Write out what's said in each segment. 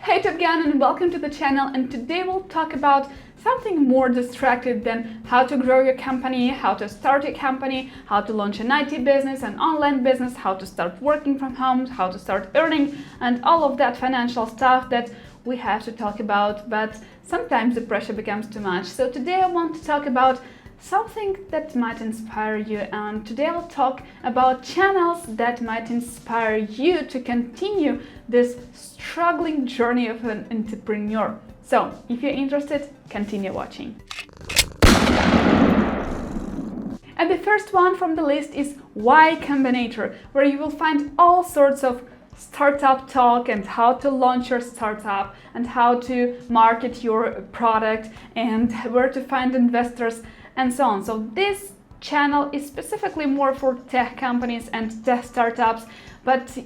Hey again, and welcome to the channel, and today we'll talk about something more distracted than how to grow your company, how to start a company, how to launch an IT business, an online business, how to start working from home, how to start earning, and all of that financial stuff that we have to talk about, but sometimes the pressure becomes too much. So today I want to talk about something that might inspire you, and today I'll talk about channels that might inspire you to continue this struggling journey of an entrepreneur. So if you're interested, continue watching. And the first one from the list is Y Combinator, where you will find all sorts of startup talk and how to launch your startup and how to market your product and where to find investors and so on. So this channel is specifically more for tech companies and tech startups, but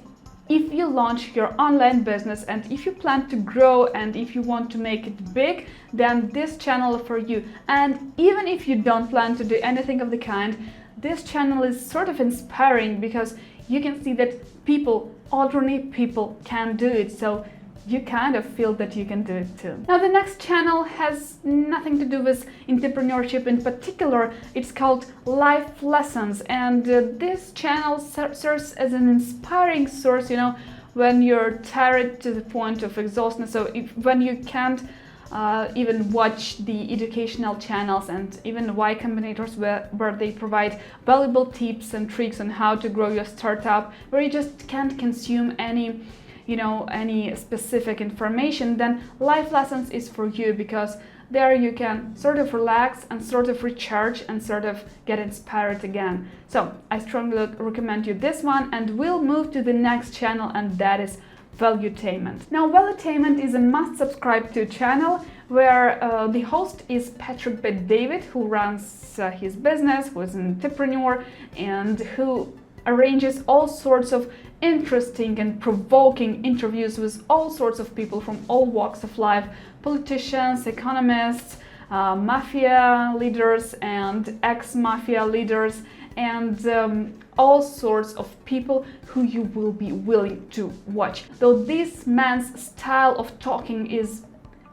if you launch your online business and if you plan to grow and if you want to make it big, then this channel is for you. And even if you don't plan to do anything of the kind, this channel is sort of inspiring because you can see that ordinary people can do it. So you kind of feel that you can do it too. Now the next channel has nothing to do with entrepreneurship in particular. It's called Life Lessons, and this channel serves as an inspiring source, when you're tired to the point of exhaustion. So when you can't even watch the educational channels and even Y Combinators where they provide valuable tips and tricks on how to grow your startup, where you just can't consume any specific information, then Life Lessons is for you, because there you can sort of relax and sort of recharge and sort of get inspired again. So I strongly recommend you this one, and we'll move to the next channel, and that is Valuetainment. Now Valuetainment is a must subscribe to channel where the host is Patrick Bet-David, who runs his business, who is an entrepreneur and who arranges all sorts of interesting and provoking interviews with all sorts of people from all walks of life: politicians, economists, mafia leaders and ex-mafia leaders, and all sorts of people who you will be willing to watch. Though this man's style of talking is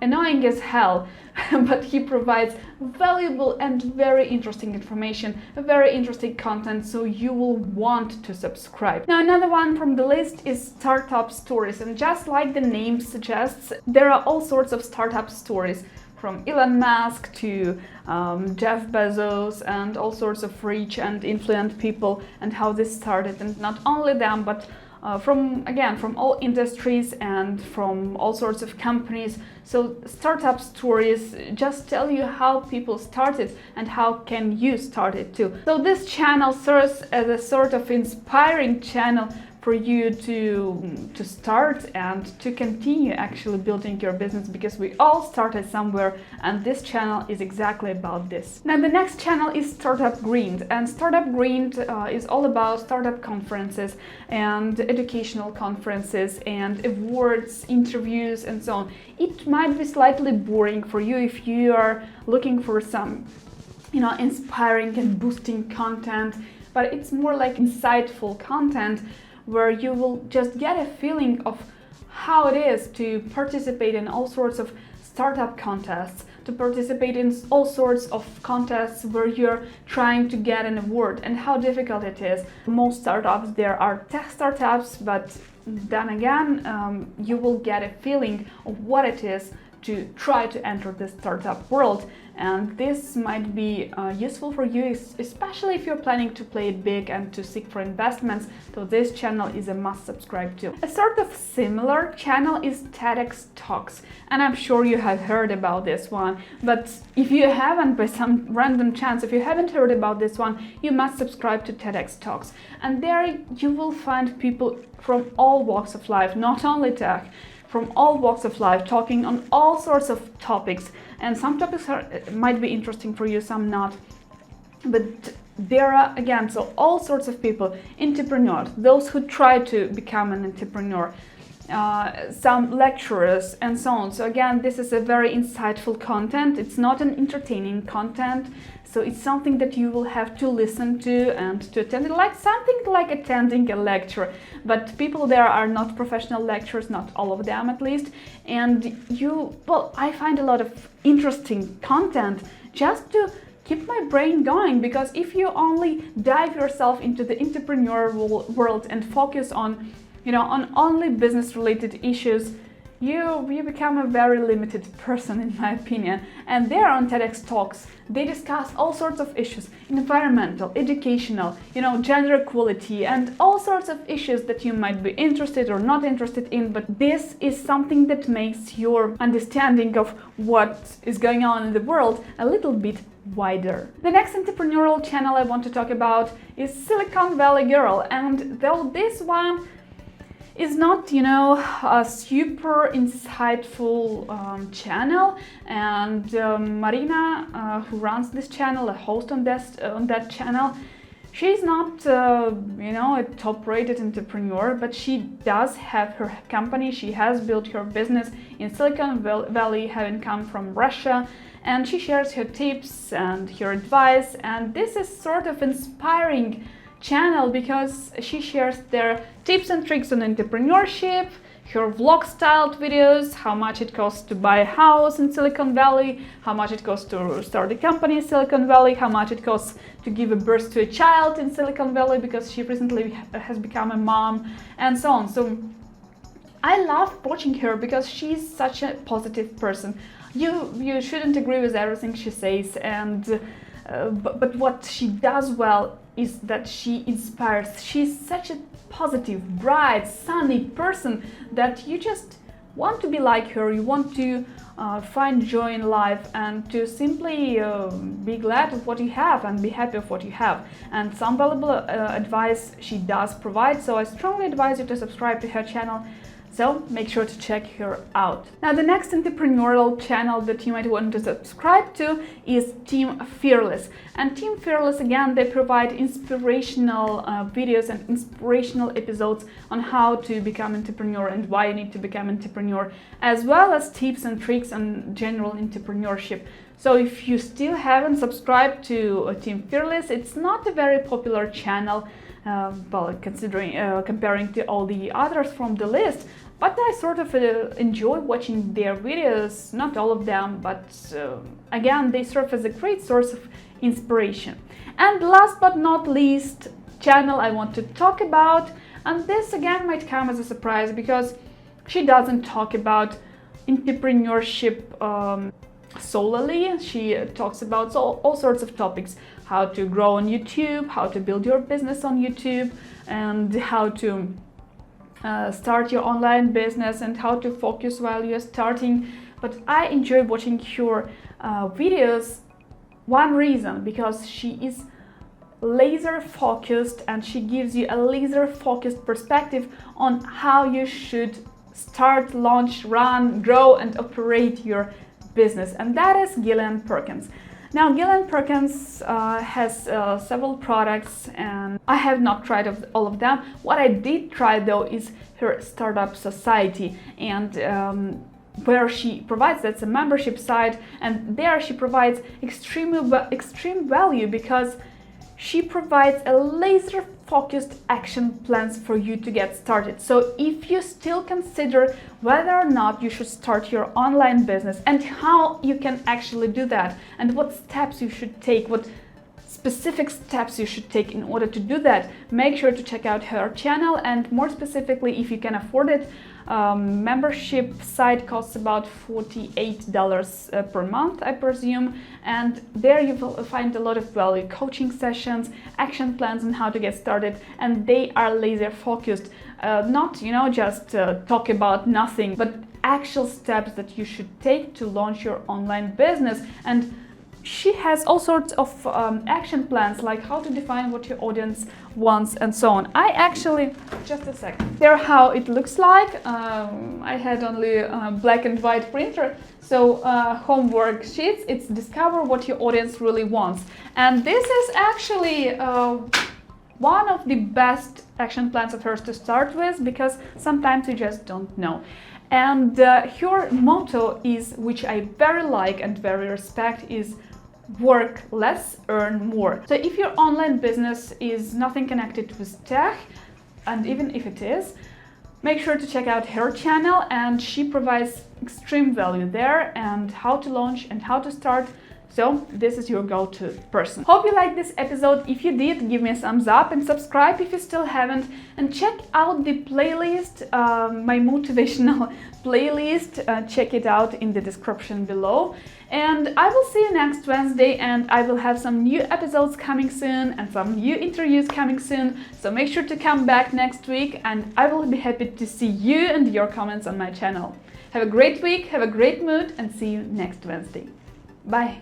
annoying as hell, but he provides valuable and very interesting information, very interesting content, so you will want to subscribe. Now another one from the list is Startup Stories, and just like the name suggests, there are all sorts of startup stories, from Elon Musk to Jeff Bezos and all sorts of rich and influential people, and how this started, and not only them, but from all industries and from all sorts of companies. So startup stories just tell you how people started and how can you start it too. So this channel serves as a sort of inspiring channel for you to start and to continue actually building your business, because we all started somewhere, and this channel is exactly about this. Now the next channel is Startup Grind, and Startup Grind is all about startup conferences and educational conferences and awards, interviews and so on. It might be slightly boring for you if you are looking for some inspiring and boosting content, but it's more like insightful content where you will just get a feeling of how it is to participate in all sorts of startup contests, to participate in all sorts of contests where you're trying to get an award, and how difficult it is. Most startups there are tech startups, but then again, you will get a feeling of what it is to try to enter the startup world, and this might be useful for you, especially if you're planning to play it big and to seek for investments. So this channel is a must subscribe to. A sort of similar channel is TEDx Talks, and I'm sure you have heard about this one, but if you haven't, by some random chance, if you haven't heard about this one, you must subscribe to TEDx Talks, and there you will find people from all walks of life, not only tech, from all walks of life, talking on all sorts of topics, and some topics might be interesting for you, some not, but there are all sorts of people, entrepreneurs, those who try to become an entrepreneur, some lecturers and so on. So again, this is a very insightful content. It's not an entertaining content, so it's something that you will have to listen to and to attend, like something like attending a lecture. But people there are not professional lecturers, not all of them at least, and I find a lot of interesting content just to keep my brain going, because if you only dive yourself into the entrepreneurial world and focus on only business-related issues, you become a very limited person, in my opinion. And there on TEDx Talks, they discuss all sorts of issues: environmental, educational, gender equality, and all sorts of issues that you might be interested or not interested in. But this is something that makes your understanding of what is going on in the world a little bit wider. The next entrepreneurial channel I want to talk about is Silicon Valley Girl, and though this one is not, a super insightful channel, and Marina, who runs this channel, a host on that channel, she's not, a top-rated entrepreneur, but she does have her company. She has built her business in Silicon Valley, having come from Russia, and she shares her tips and her advice, and this is sort of inspiring channel because she shares their tips and tricks on entrepreneurship, her vlog styled videos, how much it costs to buy a house in Silicon Valley, how much it costs to start a company in Silicon Valley, how much it costs to give a birth to a child in Silicon Valley because she recently has become a mom, and so on. So I love watching her because she's such a positive person. You shouldn't agree with everything she says, and but what she does well is that she inspires. She's such a positive, bright, sunny person that you just want to be like her. You want to find joy in life and to simply be glad of what you have and be happy of what you have. And some valuable advice she does provide, so I strongly advise you to subscribe to her channel. So make sure to check her out. Now, the next entrepreneurial channel that you might want to subscribe to is Team Fearless. And Team Fearless, again, they provide inspirational videos and inspirational episodes on how to become an entrepreneur and why you need to become an entrepreneur, as well as tips and tricks on general entrepreneurship. So if you still haven't subscribed to Team Fearless, it's not a very popular channel, comparing to all the others from the list, but I sort of enjoy watching their videos, not all of them, but again, they serve as a great source of inspiration. And last but not least channel I want to talk about, and this again might come as a surprise because she doesn't talk about entrepreneurship solely. She talks about all sorts of topics: how to grow on YouTube, how to build your business on YouTube, and how to start your online business, and how to focus while you're starting. But I enjoy watching her videos. One reason, because she is laser focused and she gives you a laser focused perspective on how you should start, launch, run, grow, and operate your business, and that is Gillian Perkins. Now, Gillian Perkins has several products, and I have not tried all of them. What I did try though is her Startup Society, and where she provides, that's a membership site, and there she provides extreme value because she provides a laser focused action plans for you to get started. So if you still consider whether or not you should start your online business and how you can actually do that, and what steps you should take, what specific steps you should take in order to do that, make sure to check out her channel. And more specifically, if you can afford it, membership site costs about $48 per month, I presume, and there you will find a lot of value: coaching sessions, action plans on how to get started, and they are laser focused, not just talk about nothing, but actual steps that you should take to launch your online business. And she has all sorts of action plans, like how to define what your audience wants and so on. I actually, just a second, there how it looks like. I had only a black and white printer, so homework sheets, it's discover what your audience really wants. And this is actually one of the best action plans of hers to start with, because sometimes you just don't know. And her motto is, which I very like and very respect, is work less, earn more. So if your online business is nothing connected with tech, and even if it is, make sure to check out her channel, and she provides extreme value there and how to launch and how to start. So this is your go-to person. Hope you liked this episode. If you did, give me a thumbs up and subscribe if you still haven't. And check out the playlist, my motivational playlist. Check it out in the description below. And I will see you next Wednesday, and I will have some new episodes coming soon and some new interviews coming soon. So make sure to come back next week, and I will be happy to see you and your comments on my channel. Have a great week, have a great mood, and see you next Wednesday. Bye!